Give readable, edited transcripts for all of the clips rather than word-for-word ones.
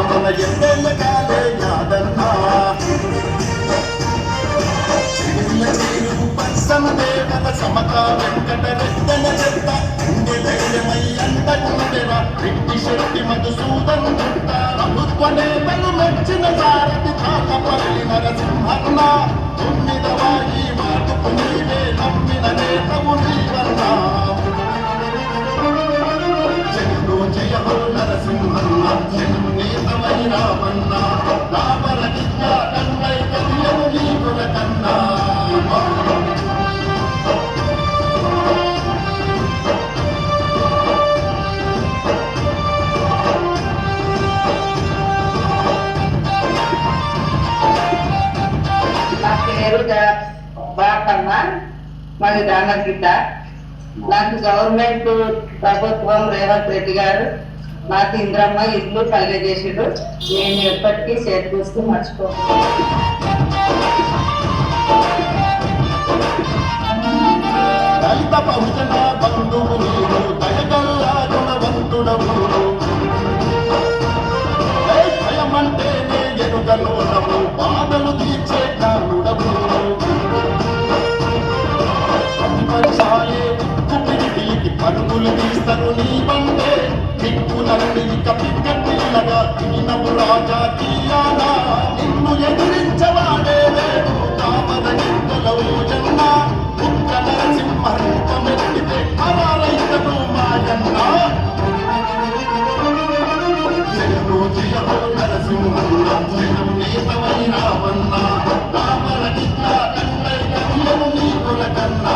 మన ఎన్నెళ్ళ కాలే యాదన్నా సమదేవన సమత వెంకట రెడ్డన చెత్త గుండె ధైర్యమై అంతకుండెరా రెడ్డి శెట్టి మధుసూదన్ చుట్ట ప్రభుత్వ నేతలు మెచ్చిన సారథి తాతపల్లి నరసింహన్న తొమ్మిదవ ఈ మాటకు నీవే నమ్మిన నేతవు నీవన్నా జగదో జయ హో నరసింహన్న జగం నేతమై రామన్న రామరగిద్ద కన్నై కదియను నీకుల కన్నా బాకమ్మ మాది దానగిడ్డ. నాకు గవర్నమెంట్ ప్రభుత్వం రేవంత్ రెడ్డి గారు నాకు ఇంద్రమ్మ ఇల్లు కలిగజేసాడు. నేను ఎప్పటికీ చేకూస్తూ మర్చిపోతున్నాను. దళిత బహుజన బంధువు నీవు దయగల్లా గుణవంతుడవు భయమంటేనే ఎరుగలోనవు బాధలు తీర్చే కానుడవు ప్రతిపక్షాలే ఉక్కుపిడికి పరుగులు తీస్తారు నీ బండే దిక్కులన్నీ కపిక్కటిల్లగా తినవు రాజకీయాలా నిన్ను ఎదిరించవాడే లేడు కామద గింతలవు జన్న ఉక్క నరసింహరూపమెత్తితే అరారైతను మాయన్నా జగదో జయ హో నరసింహన్న జగం నేతమై రామన్న రామరగిద్ద కన్నై కదియను నీకుల కన్నా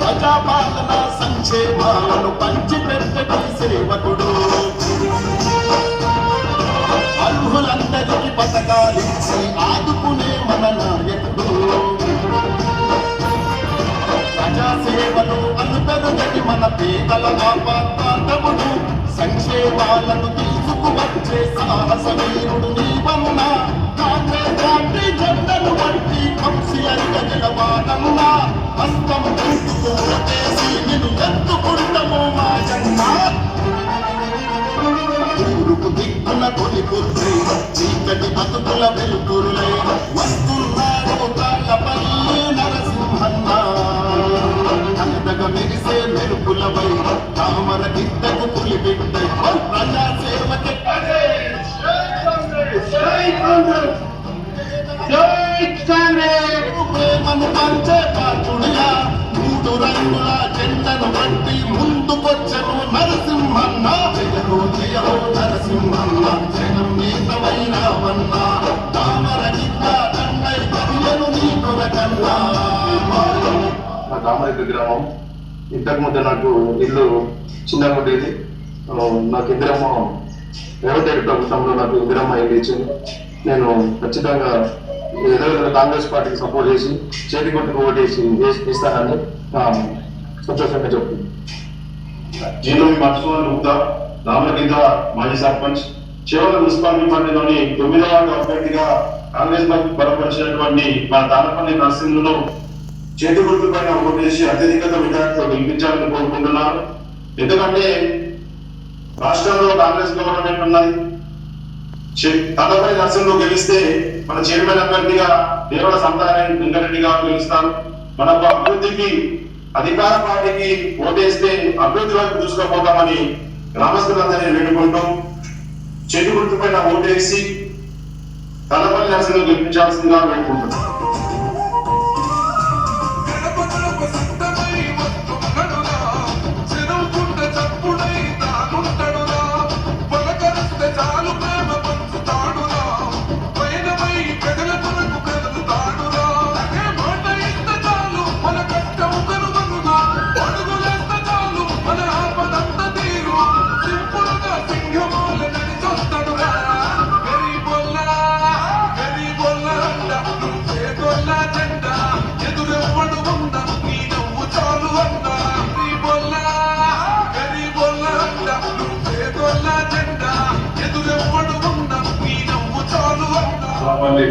ప్రజాపాలన సంక్షేమాలను పంచిపెట్టటి సేవకుడు అర్హులందరికీ పథకాలిచ్చి ఆదుకునే మన నాయకుడు ప్రజాసేవలు అనుపెరుగని మన పేదల ఆపత్తాంతముడు సంక్షేమాలను తీసుకువచ్చే సాహస వీరుడు నీవన్నా కాంగ్రెస్ పార్టీ జెండను బట్టి కౌన్సిలర్ గెలవాలన్నా హస్తం కుంటుకూరచేసి నిన్ను ఎత్తుకుంటాము మా జన్నా ఊరుకు దిక్కున కొలిపుర్రి చీకటి బతుకుల వెలుతురులే వస్తున్నాడు తాళ్ళపల్లి నరసింహన్న కలదగ మెరిసే మెరుపులపై తామర గిద్దకు పులి బిడ్డ ప్రజాసేవకి ప్రేమను పంచే పాటుడిలా మూడు రంగుల జెండను బట్టి ముందుకొచ్చను నరసింహన్న జగదో జయ హో నరసింహన్న జగం నేతమై రామన్న రామరగిద్ద కన్నై కదియను నీకుల కన్నా. నా రామరెడ్డి గ్రామం. ఇంతకుముందు నాకు ఇల్లు చిన్నగా ఉండేది. నాకు ఇందిరమ్మ రేవంత్ రెడ్డి ప్రభుత్వంలో నాకు ఇందిరమ్మ ఇల్లు ఇచ్చింది. నేను ఖచ్చితంగా ఏదో కాంగ్రెస్ పార్టీకి సపోర్ట్ చేసి చేతి కొట్టుకు ఓటేసి ఇస్తానని సంతోషంగా చెప్తుంది. నేను మత్స్వాన్ గుప్తా, రామగిద్ద మాజీ సర్పంచ్, చేవల మున్సిపాలిటీ పరిధిలోని 9వ వార్డు అభ్యర్థిగా కాంగ్రెస్ పార్టీ బలపరిచినటువంటి మా తానపల్లి నర్సింహులను చేతి గుర్తు పైన ఓటేసి అత్యధికంగా విధానంతో గెలిపించాలని కోరుకుంటున్నాను. ఎందుకంటే రాష్ట్రంలో కాంగ్రెస్ గవర్నమెంట్ ఉన్నది. తానపల్లి నర్సింహులు గెలిస్తే మన చైర్మన్ అభ్యర్థిగా దేవల సంతానాన్ని వెంకటరెడ్డి గారు గెలుస్తారు. మనకు అభివృద్ధికి అధికార పార్టీకి ఓటేస్తే అభివృద్ధి వైపు దూసుకుపోతామని గ్రామస్తులందరినీ వేడుకుంటూ చేతి గుర్తు పైన ఓటేసి తానపల్లి నర్సింహులు గెలిపించాల్సిందిగా వేడుకుంటున్నాను.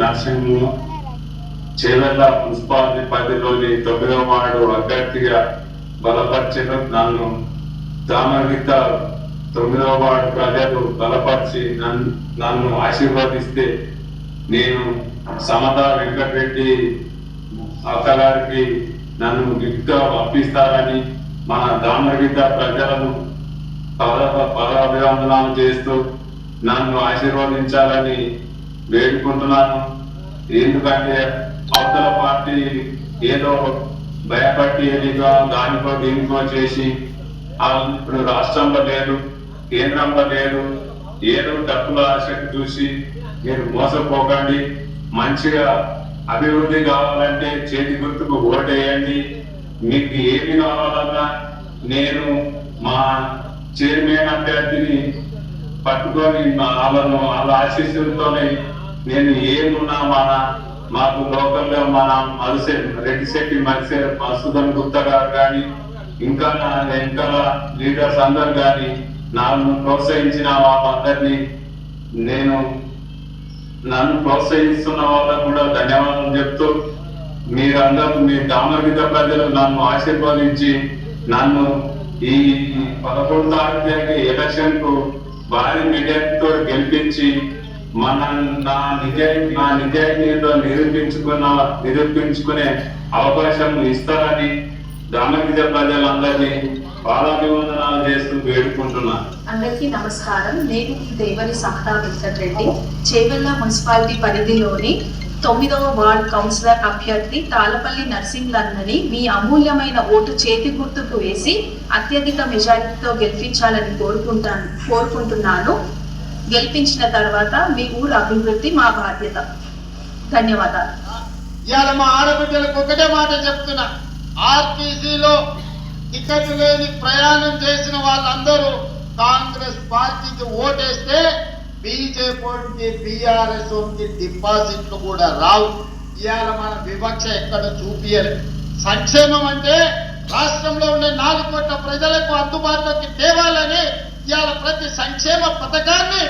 నర్సింహులు చేవెళ్ళ మున్సిపాలిటీ పరిధిలోని 9వ వార్డు అభ్యర్థిగా బలపరిచిన నన్ను దామగిత 9వ వార్డు ప్రజలు బలపరిచి నన్ను ఆశీర్వదిస్తే నేను సమత వెంకటరెడ్డి అక్కగారికి నన్ను గిఫ్ట్ పంపిస్తారని మన దామగిత ప్రజలను పదాభివందనాలు చేస్తూ నన్ను ఆశీర్వదించాలని వేడుకుంటున్నాను. ఎందుకంటే అవతల పార్టీ ఏదో భయపట్టి ఎదిగా దానికో దీనికో చేసి ఇప్పుడు రాష్ట్రంలో లేదు, కేంద్రంలో లేదు, ఏదో డబ్బుల ఆశకు చూసి మీరు మోసపోకండి. మంచిగా అభివృద్ధి కావాలంటే చేతి గుర్తుకు ఓటేయండి. మీకు ఏమి కావాలన్నా నేను మా చైర్మన్ అభ్యర్థిని పట్టుకొని వాళ్ళ ఆశీస్సులతోనే నేను ఏమున్నా మాకు లోకల్గా మన రెడ్డిశెట్టి మధుసూదన్ గుప్తా గారు కానీ ఇంకా వెనకాల లీడర్స్ అందరు కానీ నన్ను ప్రోత్సహించిన వాళ్ళందరినీ నన్ను ప్రోత్సహిస్తున్న వాళ్ళకు కూడా ధన్యవాదాలు చెప్తూ మీరందరూ మీ దామగిత ప్రజలు నన్ను ఆశీర్వదించి నన్ను ఈ 11వ తారీఖు ఎలక్షన్ కు భారీ మెజార్టీతో గెలిపించి నా నిజాయితీతో నిరూపించుకునే అవకాశం ఇస్తారని దామగిత ప్రజలందరినీ పాదాభివందనాలు చేస్తూ వేడుకుంటున్నాను. అందరికీ నమస్కారం. నేను ఈ దేవరి సమతా వెంకటరెడ్డి, చేవెళ్ళ మున్సిపాలిటీ పరిధిలోని 9వ వార్డ్ కౌన్సిలర్ అభ్యర్థి తాళపల్లి నర్సింగ్లన్నని మీ అమూల్యమైన ఓటు చేతి గుర్తుకు వేసి అత్యధిక మెజారిటీతో గెలిపించాలని కోరుకుంటున్నాను. గెలిపించిన తర్వాత మీ ఊరు అభివృద్ధి మా బాధ్యత. ధన్యవాదాలు. ఇవాళ మా ఆడబిడ్డలకు ఒకటే మాట చెప్తున్నా, ఆర్టీసీలో టికెట్ లేని ప్రయాణం చేసిన వాళ్ళందరూ కాంగ్రెస్ పార్టీకి ఓటేస్తే బీజేపీకి బీఆర్ఎస్ డిపాజిట్లు కూడా రావు. ఇవాళ మన వివక్ష ఎక్కడ చూపియలే. సంక్షేమం అంటే రాష్ట్రంలో ఉండే 4 కోట్ల ప్రజలకు అందుబాటులోకి తేవాలని ఇవాళ ప్రతి సంక్షేమ పథకాన్ని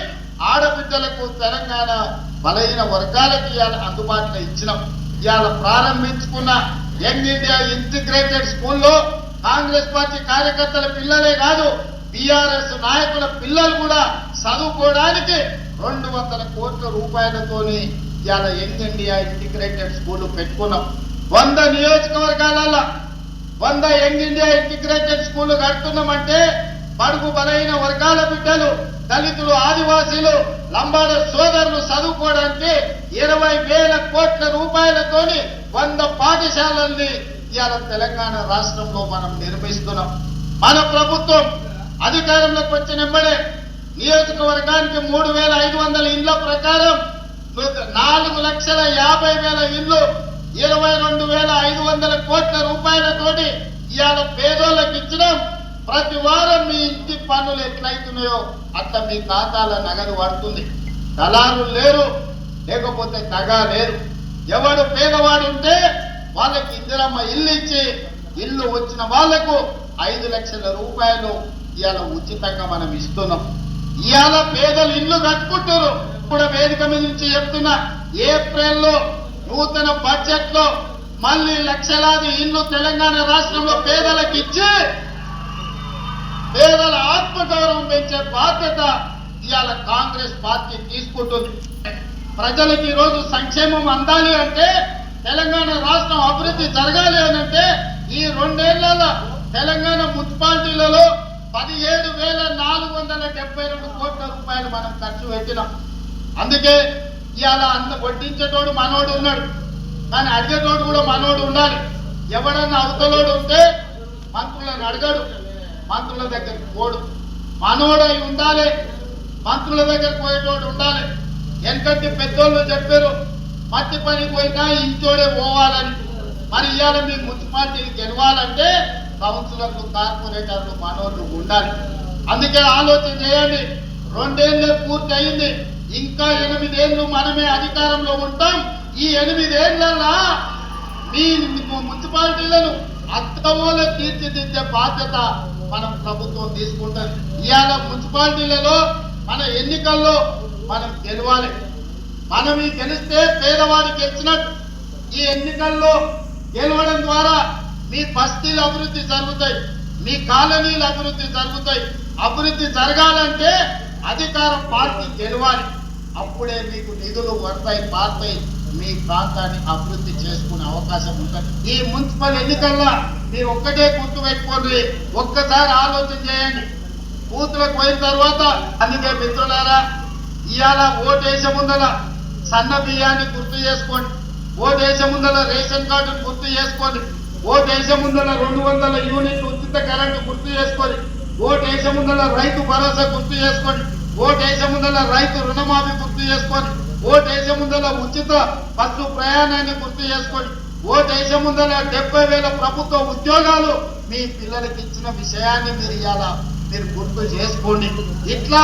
ఆడబిడ్డలకు తెలంగాణ బలహీన వర్గాలకు ఇవాళ అందుబాటులో ఇచ్చినాం. ఇవాళ ప్రారంభించుకున్న యంగ్ ఇండియా ఇంటిగ్రేటెడ్ స్కూల్లో కాంగ్రెస్ పార్టీ కార్యకర్తల పిల్లలే కాదు, బీఆర్ఎస్ నాయకుల పిల్లలు కూడా చదువుకోవడానికి 200 కోట్ల రూపాయలతోని ఇవాళ యంగ్ ఇండియా ఇంటిగ్రేటెడ్ స్కూల్ పెట్టుకున్నాం. 100 నియోజకవర్గాలలో 100 యంగ్ ఇండియా ఇంటిగ్రేటెడ్ స్కూల్ కడుతున్నామంటే బడుగు బలైన వర్గాల బిడ్డలు, దళితులు, ఆదివాసీలు, లంబాడ సోదరులు చదువుకోవడానికి 20,000 కోట్ల రూపాయలతోని 100 పాఠశాలల్ని ఇవాళ తెలంగాణ రాష్ట్రంలో మనం నిర్మిస్తున్నాం. మన ప్రభుత్వం అధికారంలోకి వచ్చిన వెంబడే నియోజకవర్గానికి 3,500 ఇండ్ల ప్రకారం 4,50,000 ఇళ్ళు 22,500 కోట్ల రూపాయలతోటి ఇవాళ పేదోళ్ళకి ఇచ్చినాం. ప్రతి వారం మీ ఇంటి పన్నులు ఎట్లయితున్నాయో అట్లా మీ ఖాతాల నగదు పడుతుంది. దళారులు లేరు, లేకపోతే తగా లేరు. ఎవడు పేదవాడు ఉంటే వాళ్ళకి ఇందిరమ్మ ఇల్లు ఇచ్చి ఇల్లు వచ్చిన వాళ్లకు 5 లక్షల రూపాయలు ఇవాళ ఉచితంగా మనం ఇస్తున్నాం. ఇవాళ పేదలు ఇల్లు కట్టుకుంటారు. కూడా వేదిక మీద నుంచి చెప్తున్నా, ఏప్రిల్లో నూతన బడ్జెట్ లో మళ్ళీ లక్షలాది ఇల్లు తెలంగాణ రాష్ట్రంలో పేదలకు ఇచ్చి పేదల ఆత్మగౌరవం పెంచే బాధ్యత ఇవాళ కాంగ్రెస్ పార్టీ తీసుకుంటుంది. ప్రజలకు ఈరోజు సంక్షేమం అందాలి అంటే, తెలంగాణ రాష్ట్రం అభివృద్ధి జరగాలి అని అంటే ఈ 2 ఏళ్ల తెలంగాణ మున్సిపాలిటీలలో 17,472 కోట్ల రూపాయలు మనం ఖర్చు పెట్టినాం. అందుకే ఇవాళ వడ్డించేటోడు మనోడు ఉన్నాడు, కానీ అడిగేటోడు కూడా మనోడు ఉండాలి. ఎవడన్నా అవతలోడు ఉంటే మంత్రులను అడగడు, మంత్రుల దగ్గరికి పోడు. మనోడై ఉండాలి, మంత్రుల దగ్గరికి పోయేటోడు ఉండాలి. వెనకటి పెద్దోళ్ళు చెప్పారు, మట్టి పని పోయినా ఇంటోడే పోవాలని. మరి ఇవాళ మీ మున్సిపాలిటీని గెలవాలంటే కౌన్సిలర్లు, కార్పొరేటర్లు, మనోళ్ళు ఉండాలి. అందుకే ఆలోచన చేయండి. 2 ఏళ్ళే పూర్తి అయింది, ఇంకా 8 ఏళ్ళు మనమే అధికారంలో ఉంటాం. ఈ 8 ఏళ్లలో మీ మున్సిపాలిటీలను అత్తమూల తీర్చిదిద్దే బాధ్యత మనం ప్రభుత్వం తీసుకుంటుంది. ఇవాళ మున్సిపాలిటీలలో మన ఎన్నికల్లో మనం గెలవాలి. మనం ఈ గెలిస్తే పేదవాడికి ఇచ్చినట్టు, ఈ ఎన్నికల్లో గెలవడం ద్వారా మీ బస్తీలు అభివృద్ధి జరుగుతాయి, మీ కాలనీలు అభివృద్ధి జరుగుతాయి. అభివృద్ధి జరగాలంటే అధికార పార్టీ గెలవాలి. అప్పుడే మీకు నిధులు వస్తాయి, పారుతాయి, మీ ప్రాంతాన్ని అభివృద్ధి చేసుకునే అవకాశం ఉంటుంది. ఈ మున్సిపల్ ఎన్నికల్లో మీరు ఒక్కటే గుర్తు పెట్టుకోండి, ఒక్కసారి ఆలోచన చేయండి. బూతులకు పోయిన తర్వాత అందుకే మిత్రులారా, ఇవాళ ఓటేసే ముందల సన్న బియ్యాన్ని గుర్తు చేసుకోండి, ఓటేసే ముందల రేషన్ కార్డును గుర్తు చేసుకోండి, ఓటేసే ముందల 200 యూనిట్లు ఉచిత కరెంటు గుర్తు చేసుకోండి, ఓటేసే ముందల రైతు భరోసా గుర్తు చేసుకోండి, ఓటేసే ముందల రైతు రుణమాఫీ గుర్తు చేసుకోండి, ఓటేసే ముందల ఉచిత బస్సు ప్రయాణాన్ని గుర్తు చేసుకోండి, ఓటేసే ముందల 70,000 ప్రభుత్వ ఉద్యోగాలు మీ పిల్లలకి ఇచ్చిన విషయాన్ని మీరు ఇవాళ మీరు గుర్తు చేసుకోండి. ఇట్లా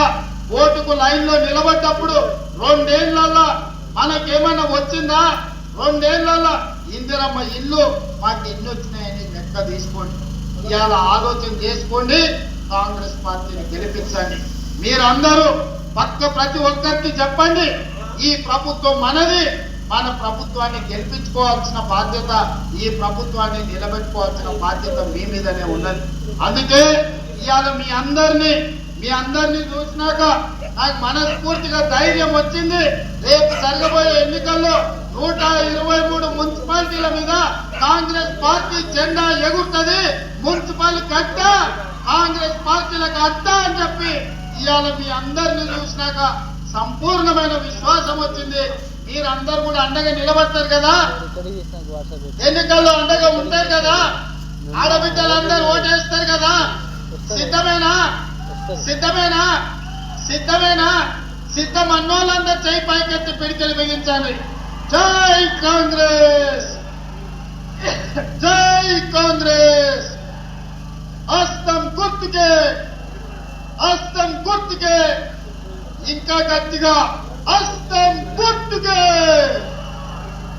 ఓటుకు లైన్ లో నిలబడ్డప్పుడు 2 ఏళ్లలో మనకేమైనా వచ్చిందా? 2 ఏళ్లలో ఇందిరమ్మ ఇల్లు మాకు ఎన్ని వచ్చినాయని లెక్క తీసుకోండి. ఇవాళ ఆలోచన చేసుకోండి, కాంగ్రెస్ పార్టీని గెలిపించండి. మీరందరూ ప్రతి ఒక్కరికి చెప్పండి, ఈ ప్రభుత్వం మనది, మన ప్రభుత్వాన్ని గెలిపించుకోవాల్సిన బాధ్యత, ఈ ప్రభుత్వాన్ని నిలబెట్టుకోవాల్సిన బాధ్యత మీ మీదనే ఉన్నది. అందుకే ఇవాళ మీ అందరినీ చూసినాక నాకు మనస్ఫూర్తిగా ధైర్యం వచ్చింది. రేపు జరగబోయే ఎన్నికల్లో 123 మున్సిపాలిటీల మీద కాంగ్రెస్ పార్టీ జెండా ఎగురుతుంది. మున్సిపల్ కట్ట కాంగ్రెస్ పార్టీలకు అడ్డ అని చెప్పి ఇవాళ మీ అందరినీ చూసినాక సంపూర్ణమైన విశ్వాసం వచ్చింది. మీరందరూ కూడా అండగా నిలబడతారు కదా, ఎన్నికల్లో అండగా ఉంటారు కదా, ఆడబిడ్డలందరూ ఓటేస్తారు కదా. సిద్ధమేనా? సిద్ధమేనా? సిద్ధమేనా? సిద్ధం అన్నోళ్ళందరూ చేయి పైకెత్తి పిడికెలు బిగించాలి. జై కాంగ్రెస్, జై కాంగ్రెస్. హస్తం గుర్తుకే, హస్తం గుర్తుకే, ఇంకా గట్టిగా హస్తం గుర్తుకే.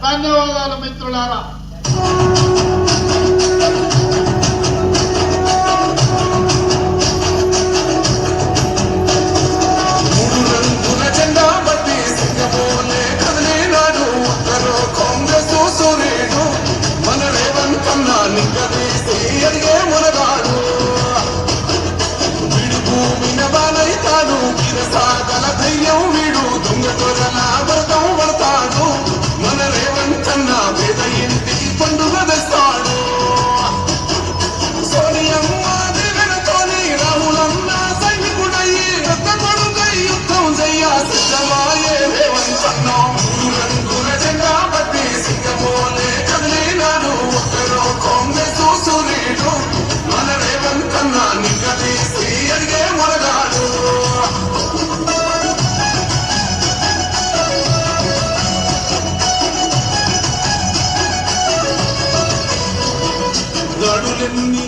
ధన్యవాదాలు మిత్రులారా. నడులెన్ని